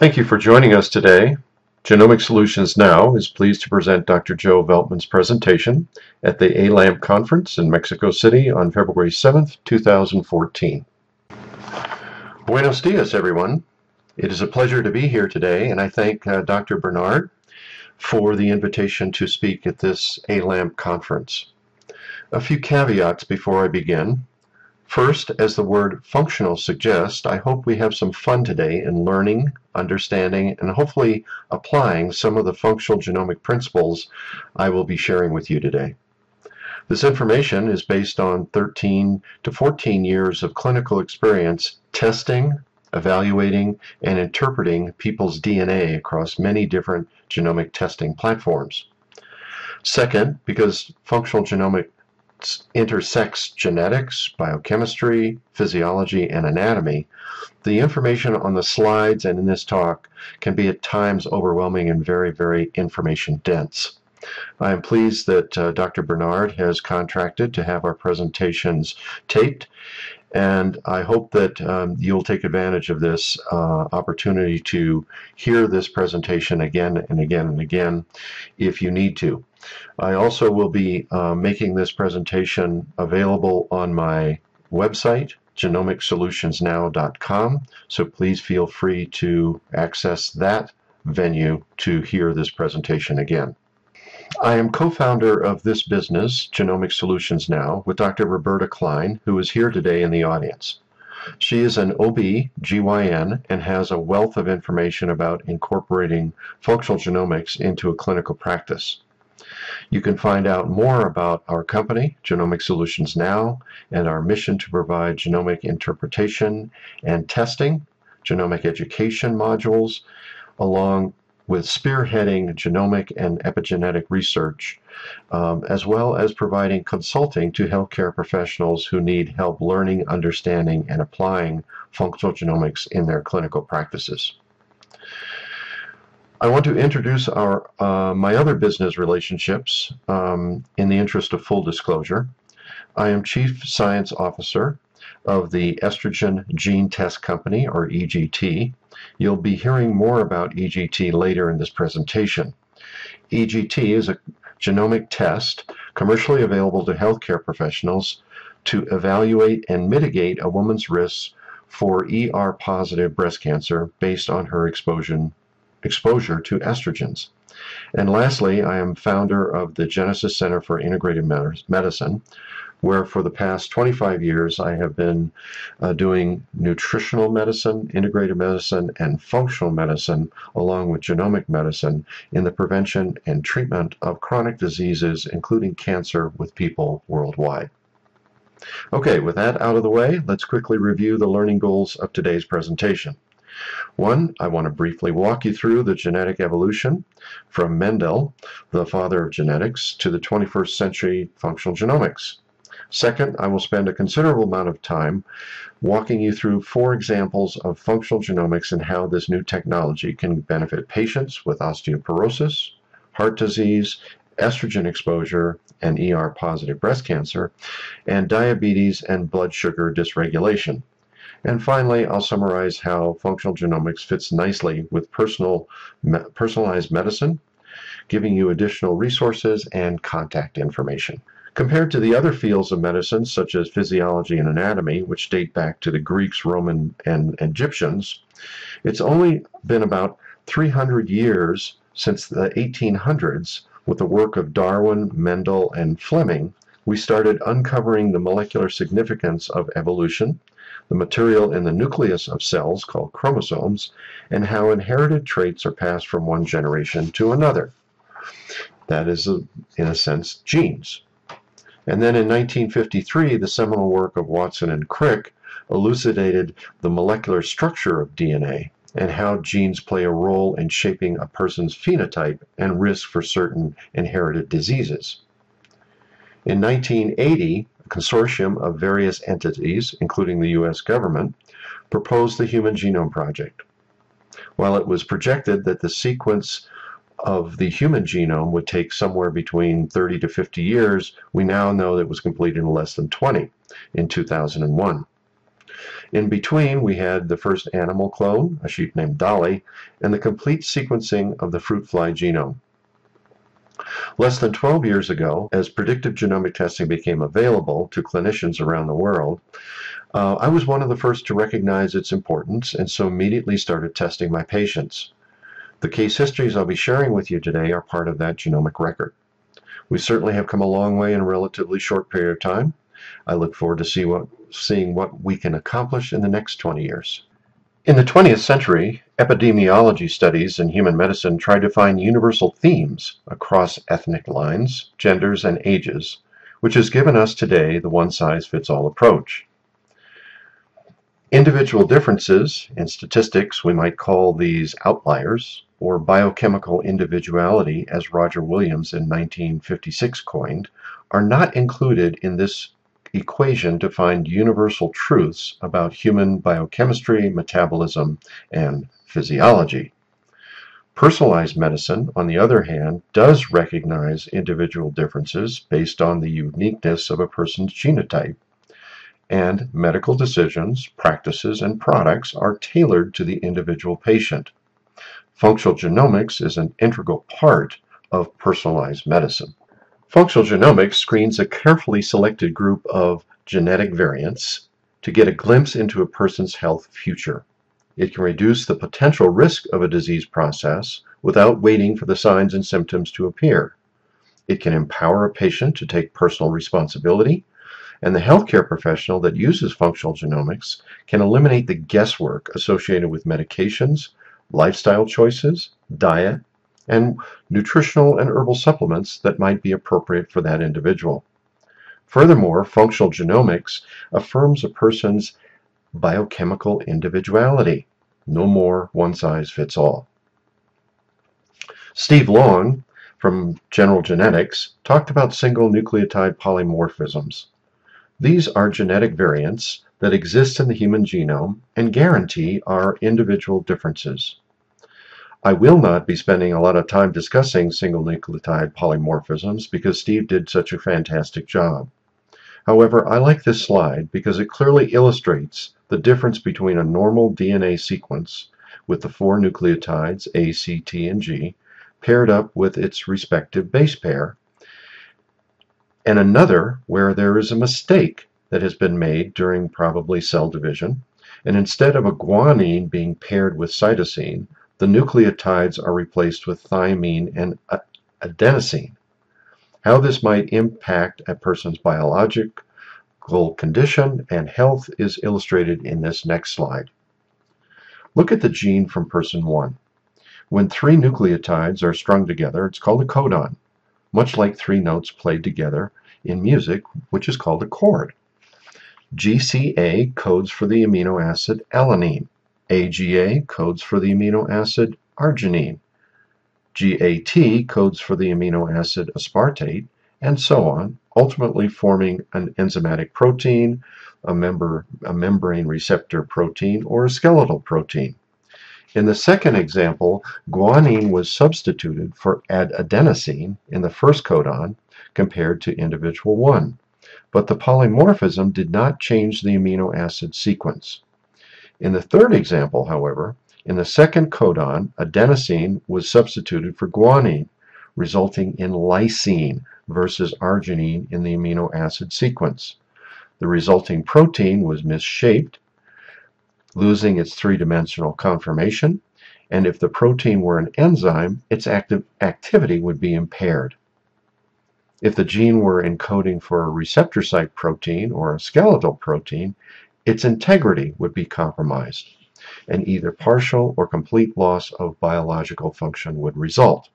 Thank you for joining us today. Genomic Solutions Now is pleased to present Dr. Joe Veltmann's presentation at the ALAMP Conference in Mexico City on February 7th, 2014. Buenos dias, everyone. It is a pleasure to be here today, and I thank Dr. Bernard for the invitation to speak at this ALAMP conference. A few caveats before I begin. First, as the word functional suggests, I hope we have some fun today in learning, understanding, and hopefully applying some of the functional genomic principles I will be sharing with you today. This information is based on 13 to 14 years of clinical experience testing, evaluating, and interpreting people's DNA across many different genomic testing platforms. Second, because functional genomics intersects genetics, biochemistry, physiology, and anatomy, the information on the slides and in this talk can be at times overwhelming and very, very information dense. I am pleased that Dr. Bernard has contracted to have our presentations taped, and I hope that you'll take advantage of this opportunity to hear this presentation again and again and again if you need to. I also will be making this presentation available on my website, genomicsolutionsnow.com, so please feel free to access that venue to hear this presentation again. I am co-founder of this business, Genomic Solutions Now, with Dr. Roberta Klein, who is here today in the audience. She is an OB-GYN and has a wealth of information about incorporating functional genomics into a clinical practice. You can find out more about our company, Genomic Solutions Now, and our mission to provide genomic interpretation and testing, genomic education modules, along with spearheading genomic and epigenetic research, as well as providing consulting to healthcare professionals who need help learning, understanding, and applying functional genomics in their clinical practices. I want to introduce my other business relationships in the interest of full disclosure. I am Chief Science Officer of the Estrogen Gene Test Company, or EGT. You'll be hearing more about EGT later in this presentation. EGT is a genomic test commercially available to healthcare professionals to evaluate and mitigate a woman's risks for ER-positive breast cancer based on her exposure to estrogens. And lastly, I am founder of the Genesis Center for Integrative Medicine, where for the past 25 years I have been doing nutritional medicine, integrative medicine, and functional medicine, along with genomic medicine, in the prevention and treatment of chronic diseases, including cancer, with people worldwide. Okay, with that out of the way, let's quickly review the learning goals of today's presentation. One, I want to briefly walk you through the genetic evolution from Mendel, the father of genetics, to the 21st century functional genomics. Second, I will spend a considerable amount of time walking you through 4 examples of functional genomics and how this new technology can benefit patients with osteoporosis, heart disease, estrogen exposure, and ER-positive breast cancer, and diabetes and blood sugar dysregulation. And finally, I'll summarize how functional genomics fits nicely with personalized medicine, giving you additional resources and contact information. Compared to the other fields of medicine, such as physiology and anatomy, which date back to the Greeks, Roman, and Egyptians, it's only been about 300 years since the 1800s, with the work of Darwin, Mendel, and Fleming, we started uncovering the molecular significance of evolution, the material in the nucleus of cells called chromosomes, and how inherited traits are passed from one generation to another. That is, in a sense, genes. And then in 1953, the seminal work of Watson and Crick elucidated the molecular structure of DNA and how genes play a role in shaping a person's phenotype and risk for certain inherited diseases. In 1980, a consortium of various entities, including the US government, proposed the Human Genome Project. While it was projected that the sequence of the human genome would take somewhere between 30 to 50 years, we now know that it was completed in less than 20 in 2001. In between, we had the first animal clone, a sheep named Dolly, and the complete sequencing of the fruit fly genome. Less than 12 years ago, as predictive genomic testing became available to clinicians around the world, I was one of the first to recognize its importance, and so immediately started testing my patients. The case histories I'll be sharing with you today are part of that genomic record. We certainly have come a long way in a relatively short period of time. I look forward to seeing what we can accomplish in the next 20 years. In the 20th century, epidemiology studies in human medicine tried to find universal themes across ethnic lines, genders, and ages, which has given us today the one-size-fits-all approach. Individual differences, in statistics we might call these outliers, or biochemical individuality as Roger Williams in 1956 coined, are not included in this equation to find universal truths about human biochemistry, metabolism, and physiology. Personalized medicine, on the other hand, does recognize individual differences based on the uniqueness of a person's genotype, and medical decisions, practices, and products are tailored to the individual patient. Functional genomics is an integral part of personalized medicine. Functional genomics screens a carefully selected group of genetic variants to get a glimpse into a person's health future. It can reduce the potential risk of a disease process without waiting for the signs and symptoms to appear. It can empower a patient to take personal responsibility, and the healthcare professional that uses functional genomics can eliminate the guesswork associated with medications, lifestyle choices, diet, and nutritional and herbal supplements that might be appropriate for that individual. Furthermore, functional genomics affirms a person's biochemical individuality. No more one size fits all. Steve Long from General Genetics talked about single nucleotide polymorphisms. These are genetic variants that exist in the human genome and guarantee our individual differences. I will not be spending a lot of time discussing single nucleotide polymorphisms because Steve did such a fantastic job. However, I like this slide because it clearly illustrates the difference between a normal DNA sequence with the 4 nucleotides A, C, T, and G paired up with its respective base pair, and another where there is a mistake that has been made during probably cell division, and instead of a guanine being paired with cytosine, the nucleotides are replaced with thymine and adenosine. How this might impact a person's biological condition and health is illustrated in this next slide. Look at the gene from person 1. When 3 nucleotides are strung together, it's called a codon, much like 3 notes played together in music, which is called a chord. GCA codes for the amino acid alanine. AGA codes for the amino acid arginine. GAT codes for the amino acid aspartate, and so on, ultimately forming an enzymatic protein, a membrane receptor protein, or a skeletal protein. In the second example, guanine was substituted for adenosine in the first codon compared to individual 1, but the polymorphism did not change the amino acid sequence. In the third example, however, in the second codon, adenosine was substituted for guanine, resulting in lysine versus arginine in the amino acid sequence. The resulting protein was misshaped, losing its 3-dimensional conformation, and if the protein were an enzyme, its activity would be impaired. If the gene were encoding for a receptor site protein or a skeletal protein, its integrity would be compromised, and either partial or complete loss of biological function would result.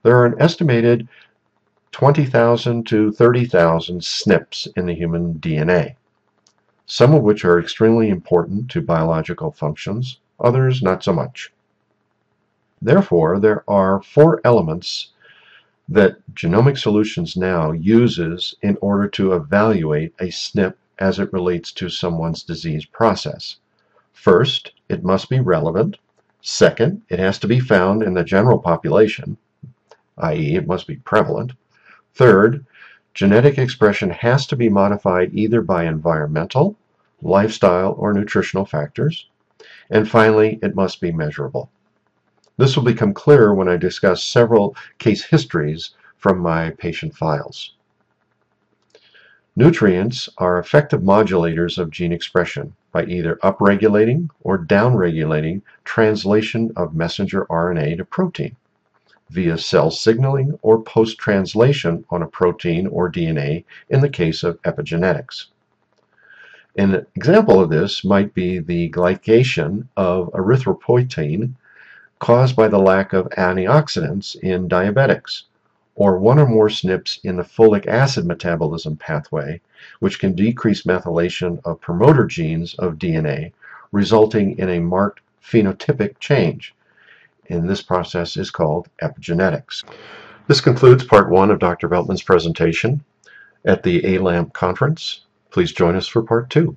There are an estimated 20,000 to 30,000 SNPs in the human DNA, some of which are extremely important to biological functions, others not so much. Therefore, there are 4 elements that Genomic Solutions now uses in order to evaluate a SNP as it relates to someone's disease process. First, it must be relevant. Second, it has to be found in the general population, i.e., it must be prevalent. Third, genetic expression has to be modified either by environmental, lifestyle or nutritional factors, and finally, it must be measurable. This will become clearer when I discuss several case histories from my patient files. Nutrients are effective modulators of gene expression by either upregulating or downregulating translation of messenger RNA to protein via cell signaling or post-translation on a protein or DNA in the case of epigenetics. An example of this might be the glycation of erythropoietin caused by the lack of antioxidants in diabetics, or one or more SNPs in the folic acid metabolism pathway, which can decrease methylation of promoter genes of DNA, resulting in a marked phenotypic change. And this process is called epigenetics. This concludes part 1 of Dr. Veltmann's presentation at the ALAMP Conference. Please join us for part 2.